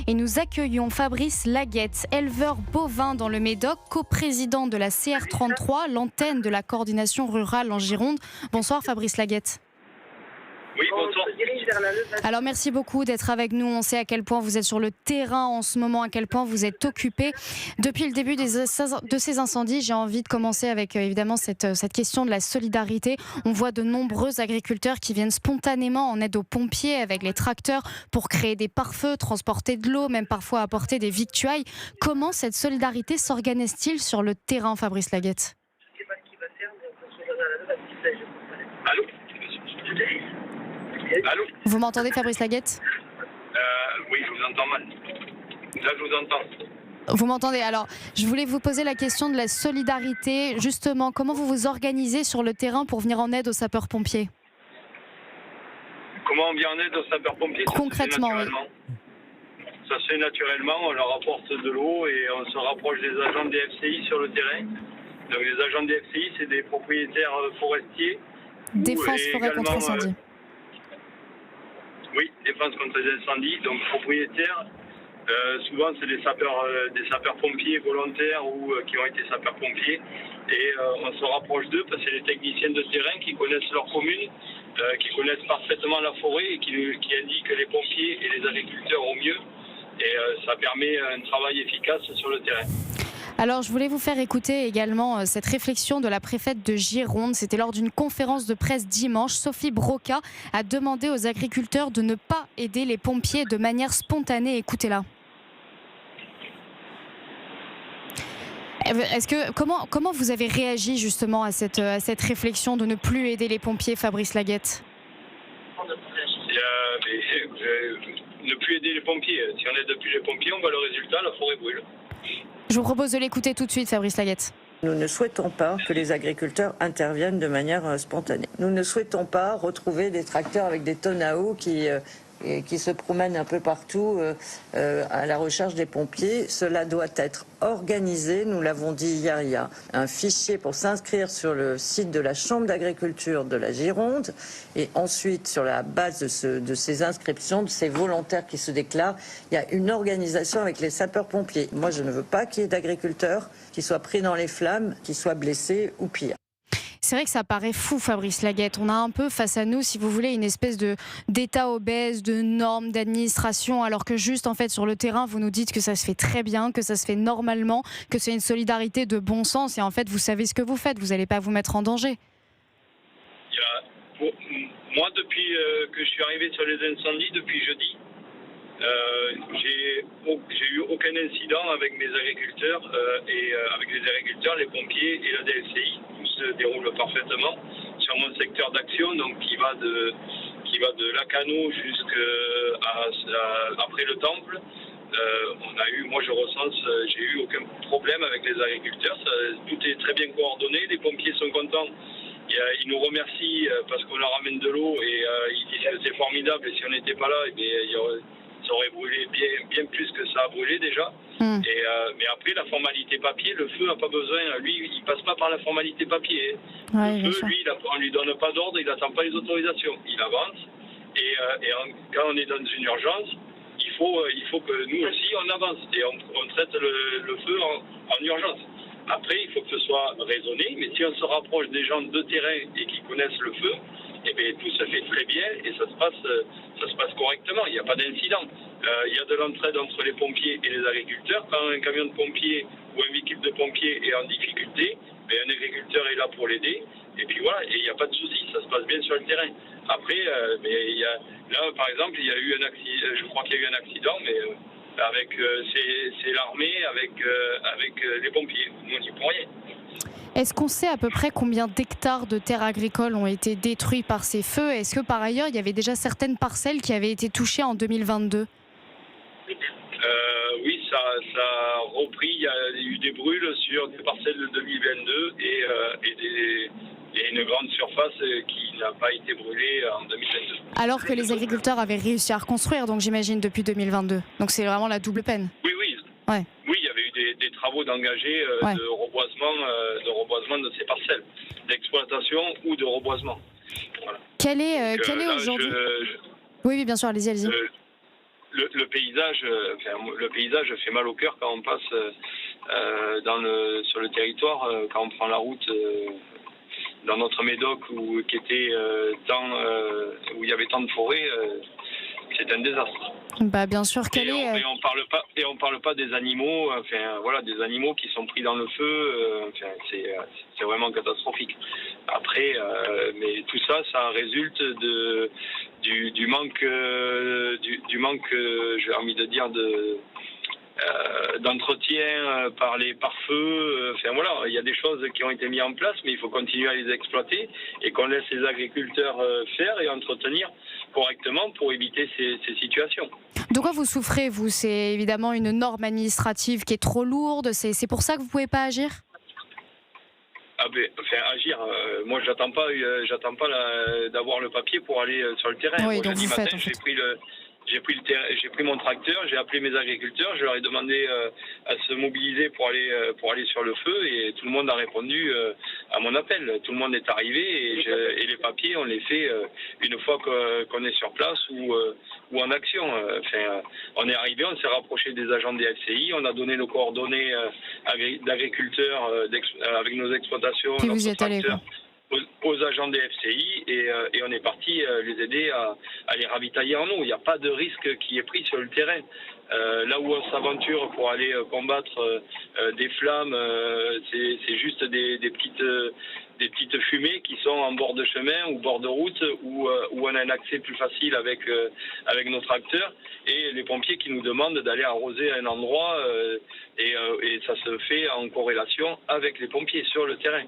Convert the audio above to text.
Et nous accueillons Fabrice Laguette, éleveur bovin dans le Médoc, coprésident de la CR33, l'antenne de la coordination rurale en Gironde. Bonsoir Fabrice Laguette. Oui, bonsoir. Alors merci beaucoup d'être avec nous. On sait à quel point vous êtes sur le terrain en ce moment, à quel point vous êtes occupé. Depuis le début de ces incendies, j'ai envie de commencer avec évidemment cette question de la solidarité. On voit de nombreux agriculteurs qui viennent spontanément en aide aux pompiers avec les tracteurs pour créer des pare-feux, transporter de l'eau, même parfois apporter des victuailles. Comment cette solidarité s'organise-t-il sur le terrain, Fabrice Laguette ? Allô ? Allô ? Vous m'entendez, Fabrice Laguette ? Oui, je vous entends mal. Là, je vous entends. Vous m'entendez ? Alors, je voulais vous poser la question de la solidarité. Justement, comment vous vous organisez sur le terrain pour venir en aide aux sapeurs-pompiers ? Comment on vient en aide aux sapeurs-pompiers ? Concrètement, oui. Ça se fait naturellement. On leur apporte de l'eau et on se rapproche des agents des FCI sur le terrain. Donc, les agents des FCI, c'est des propriétaires forestiers. Défense forêt contre incendie. Oui, défense contre les incendies. Donc, propriétaires. Souvent, c'est des sapeurs-pompiers volontaires ou qui ont été sapeurs-pompiers. Et on se rapproche d'eux parce que c'est des techniciens de terrain qui connaissent leur commune, qui connaissent parfaitement la forêt et qui indiquent les pompiers et les agriculteurs au mieux. Et ça permet un travail efficace sur le terrain. Alors, je voulais vous faire écouter également cette réflexion de la préfète de Gironde. C'était lors d'une conférence de presse dimanche. Sophie Broca a demandé aux agriculteurs de ne pas aider les pompiers de manière spontanée. Écoutez-la. Comment vous avez réagi justement à cette réflexion de ne plus aider les pompiers, Fabrice Laguette ? Ne plus aider les pompiers. Si on n'aide plus les pompiers, on voit le résultat, la forêt brûle. Je vous propose de l'écouter tout de suite, Fabrice Laguette. Nous ne souhaitons pas que les agriculteurs interviennent de manière spontanée. Nous ne souhaitons pas retrouver des tracteurs avec des tonnes à eau qui se promènent un peu partout à la recherche des pompiers. Cela doit être organisé. Nous l'avons dit hier, il y a un fichier pour s'inscrire sur le site de la Chambre d'agriculture de la Gironde. Et ensuite, sur la base de ces inscriptions, de ces volontaires qui se déclarent, il y a une organisation avec les sapeurs-pompiers. Moi, je ne veux pas qu'il y ait d'agriculteurs qui soient pris dans les flammes, qui soient blessés ou pire. C'est vrai que ça paraît fou, Fabrice Laguette. On a un peu face à nous, si vous voulez, une espèce d'état obèse, de normes, d'administration, alors que juste, en fait, sur le terrain, vous nous dites que ça se fait très bien, que ça se fait normalement, que c'est une solidarité de bon sens, et en fait, vous savez ce que vous faites, vous n'allez pas vous mettre en danger. Moi, depuis que je suis arrivé sur les incendies, depuis jeudi, j'ai eu aucun incident avec mes agriculteurs et avec les agriculteurs, les pompiers et la DFCI. Tout se déroule parfaitement sur mon secteur d'action, donc qui va de Lacano jusqu'après le temple. Moi je recense, j'ai eu aucun problème avec les agriculteurs. Tout est très bien coordonné. Les pompiers sont contents. Ils nous remercient parce qu'on leur ramène de l'eau et ils disent que c'est formidable. Et si on n'était pas là, ça aurait brûlé bien plus que ça a brûlé déjà. Mais après, la formalité papier, le feu n'a pas besoin. Lui, il passe pas par la formalité papier. Ouais, le feu, lui, on lui donne pas d'ordre, il n'attend pas les autorisations. Il avance. Quand on est dans une urgence, il faut que nous aussi, on avance. Et on traite le feu en urgence. Après, il faut que ce soit raisonné. Mais si on se rapproche des gens de terrain et qui connaissent le feu, eh bien, tout se fait très bien et ça se passe correctement. Il n'y a pas d'incident. Il y a de l'entraide entre les pompiers et les agriculteurs. Quand un camion de pompiers ou un véhicule de pompiers est en difficulté, un agriculteur est là pour l'aider. Et puis voilà, et il n'y a pas de souci, ça se passe bien sur le terrain. Après, là, par exemple, il y a eu un accident. Je crois qu'il y a eu un accident, mais c'est l'armée avec les pompiers. Nous, on n'y peut rien. Est-ce qu'on sait à peu près combien d'hectares de terres agricoles ont été détruits par ces feux ? Est-ce que par ailleurs, il y avait déjà certaines parcelles qui avaient été touchées en 2022 ? Oui, ça a repris. Il y a eu des brûles sur des parcelles de 2022 et une grande surface qui n'a pas été brûlée en 2022. Alors que les agriculteurs avaient réussi à reconstruire, donc j'imagine, depuis 2022. Donc c'est vraiment la double peine. Oui. Ouais. Oui, il y avait eu des travaux d'engagés de reboisement de ces parcelles, d'exploitation ou de reboisement. Voilà. Quel est aujourd'hui... Oui, bien sûr, allez-y. le paysage fait mal au cœur quand on passe sur le territoire, quand on prend la route dans notre Médoc où il y avait tant de forêts, c'est un désastre. Bah, bien sûr, Et on parle pas des animaux, des animaux qui sont pris dans le feu, c'est vraiment catastrophique. Après, mais tout ça, ça résulte du manque, j'ai envie de dire, d'entretien par les pare-feux. Il y a des choses qui ont été mises en place, mais il faut continuer à les exploiter et qu'on laisse les agriculteurs faire et entretenir correctement pour éviter ces situations. De quoi vous souffrez, vous? C'est évidemment une norme administrative qui est trop lourde. C'est pour ça que vous ne pouvez pas agir? Agir. Moi, j'attends pas d'avoir le papier pour aller sur le terrain. Oui, Moi, donc jeudi vous faites, matin, j'ai pris mon tracteur, j'ai appelé mes agriculteurs, je leur ai demandé à se mobiliser pour aller sur le feu et tout le monde a répondu à mon appel. Tout le monde est arrivé et les papiers, on les fait une fois qu'on est sur place ou en action. On est arrivé, on s'est rapproché des agents des FCI, on a donné nos coordonnées d'agriculteurs avec nos exploitations, Puis nos vous y êtes allé, quoi. Aux agents des FCI et on est parti les aider à les ravitailler en eau. Il n'y a pas de risque qui est pris sur le terrain. Là où on s'aventure pour aller combattre des flammes, c'est juste des petites fumées qui sont en bord de chemin ou bord de route où on a un accès plus facile avec nos tracteurs et les pompiers qui nous demandent d'aller arroser un endroit et ça se fait en corrélation avec les pompiers sur le terrain.